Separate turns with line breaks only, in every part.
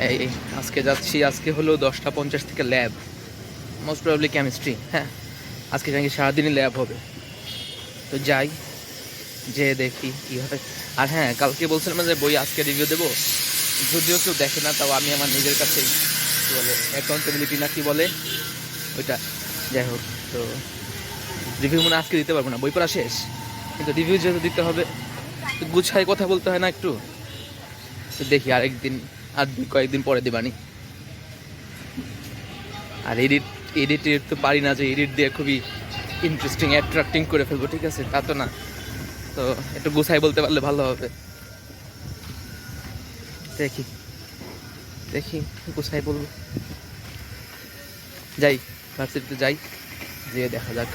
এই আজকে যাচ্ছি, আজকে হলো 10:50 থেকে ল্যাব, মোস্ট প্রবাবলি কেমিস্ট্রি। হ্যাঁ, আজকে নাকি সারাদিনই ল্যাব হবে। তো যাই, যে দেখি কী হয়। আর হ্যাঁ, কালকে বলছিলাম যে বই আজকে রিভিউ দেবো, যদিও কেউ দেখে না, তাও আমি আমার নিজের কাছেই কী বলে অ্যাকাউন্টেবিলিটি না কি বলে ওইটা, যাই হোক। তো রিভিউ মনে আজকে দিতে পারবো না, বই পড়া শেষ, কিন্তু রিভিউ যেহেতু দিতে হবে তো গুছাই কথা বলতে হয় না একটু। তো দেখি আরেকদিন, আর কয়েকদিন পরে দেবানি। আর এডিট তো পারি না যে এডিট দিয়ে খুবই ইন্টারেস্টিং অ্যাট্রাক্টিং করে ফেলবো, ঠিক আছে, তা তো না। তো একটু গুছাই বলতে পারলে ভালো হবে। দেখি দেখি গুছাই বলবো। যাই, ভার্সিটিতে যাই, যেয়ে দেখা যাক।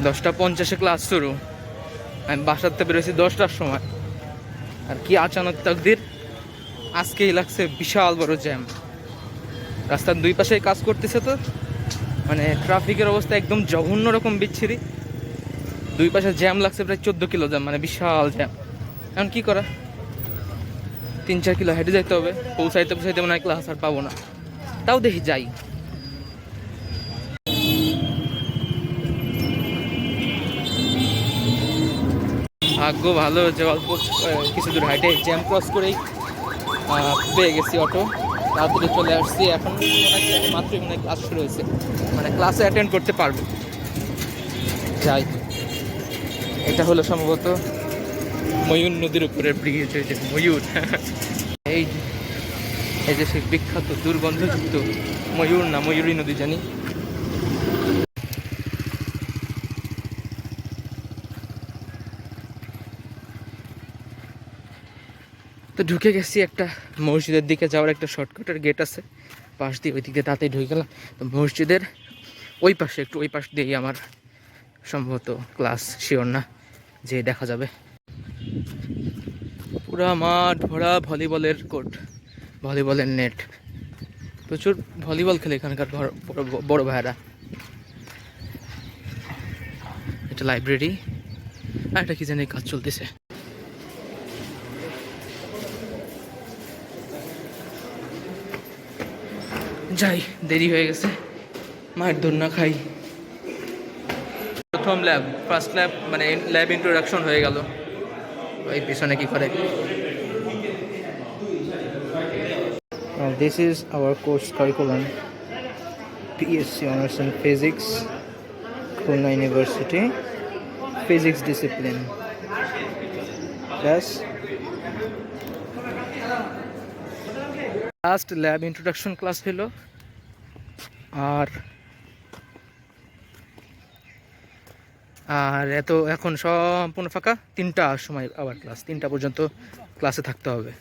10:50 ক্লাস শুরু, আমি বাসাতে বেরোছি 10টার সময়। আর কি আচানক তাকদির, আজকেই লাগছে বিশাল বড় জ্যাম। রাস্তার দুই পাশে কাজ করতেছে, তো মানে ট্রাফিকের অবস্থা একদম জঘন্য রকম বিচ্ছিরি। দুই পাশে জ্যাম লাগছে, প্রায় 14 কিলো জ্যাম, মানে বিশাল জ্যাম। এখন কি করা, 3-4 কিলো হেঁটে যেতে হবে। পৌঁছাইতে মনে হয় ক্লাস আর পাবো না, তাও দেখি যাই। ভাগ্য ভালো যে অল্প কিছু দূর হাইটে জ্যাম ক্রস করেই পেয়ে গেছি অটো, তাড়াতাড়ি চলে আসছি। এখন মাত্রই মনে হয় ক্লাস শুরু হয়েছে, মানে ক্লাসে অ্যাটেন্ড করতে পারবো। যাই, এটা হলো সম্ভবত ময়ূর নদীর উপরের ব্রিজ, ওই যে ময়ূর। এই এই যে সেই বিখ্যাত দুর্গন্ধযুক্ত ময়ূর, না ময়ূরী নদী জানি। তো ঢুকে গেছি একটা মসজিদের দিকে যাওয়ার একটা শর্টকাটের গেট আছে পাশ দিয়ে, ওই দিকে তাতেই ঢুকে গেলাম। তো মসজিদের ওই পাশে, একটু ওই পাশ দিয়েই আমার সম্ভবত ক্লাস, শিওর না, যে দেখা যাবে। পুরা মাঠ ভরা ভলিবলের কোর্ট, ভলিবলের নেট, প্রচুর ভলিবল খেলে এখানকার বড় ভাইয়েরা। এটা লাইব্রেরি, আর এটা কি জানি কাজ চলতেছে। যাই, দেরি হয়ে গেছে, মায়ের দোর না খাই। প্রথম ল্যাব, ফার্স্ট ল্যাব, মানে ল্যাব ইন্ট্রোডাকশন হয়ে গেল। ওই পিছনে কি করে। This is our course curriculum. BSc Honours in Physics, Khulna University, Physics discipline. Yes. Last lab introduction class হলো, আর এত এখন সম্পূর্ণ ফাঁকা। 3টার সময় আবার ক্লাস, 3টা পর্যন্ত ক্লাসে থাকতে হবে।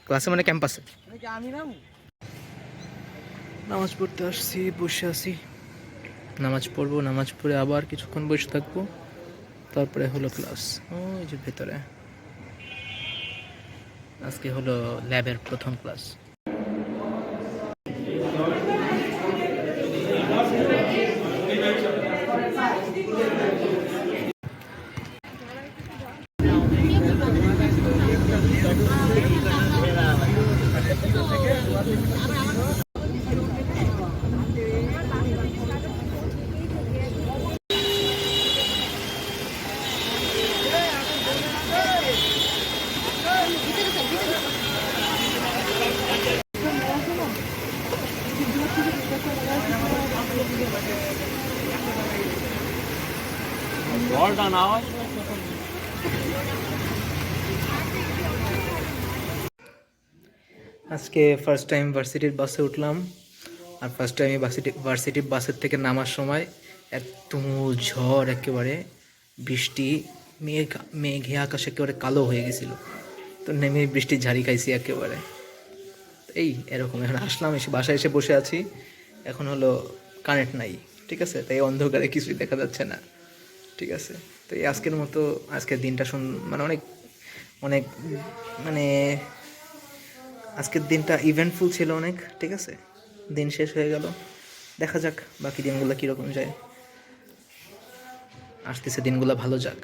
ক্লাসে মানে ক্যাম্পাসে। নামাজ পড়তে আসছি, বসে আছি, নামাজ পড়বো, নামাজ পড়ে আবার কিছুক্ষণ বসে থাকবো, তারপরে হলো ক্লাস। ওই যে ভেতরে আজকে হলো ল্যাবের প্রথম ক্লাস। আজকে ফার্স্ট টাইম ভার্সিটির বাসে উঠলাম, আর ফার্স্ট টাইম ভার্সিটির বাসের থেকে নামার সময় এত ঝড়, একেবারে বৃষ্টি, মেঘে আকাশ একেবারে কালো হয়ে গেছিলো। তো নেমে বৃষ্টির ঝাড়ি খাইছি একেবারে। এই এরকম এখন আসলাম, এসে বাসায় এসে বসে আছি। এখন হলো কারেন্ট নাই, ঠিক আছে, তাই অন্ধকারে কিছুই দেখা যাচ্ছে না, ঠিক আছে। তো এই আজকের মতো, আজকের দিনটা মানে অনেক অনেক মানে আজকের দিনটা ইভেন্টফুল ছিল অনেক, ঠিক আছে। দিন শেষ হয়ে গেল, দেখা যাক বাকি দিনগুলো কীরকম যায়। আসতেছে দিনগুলো ভালো যাক।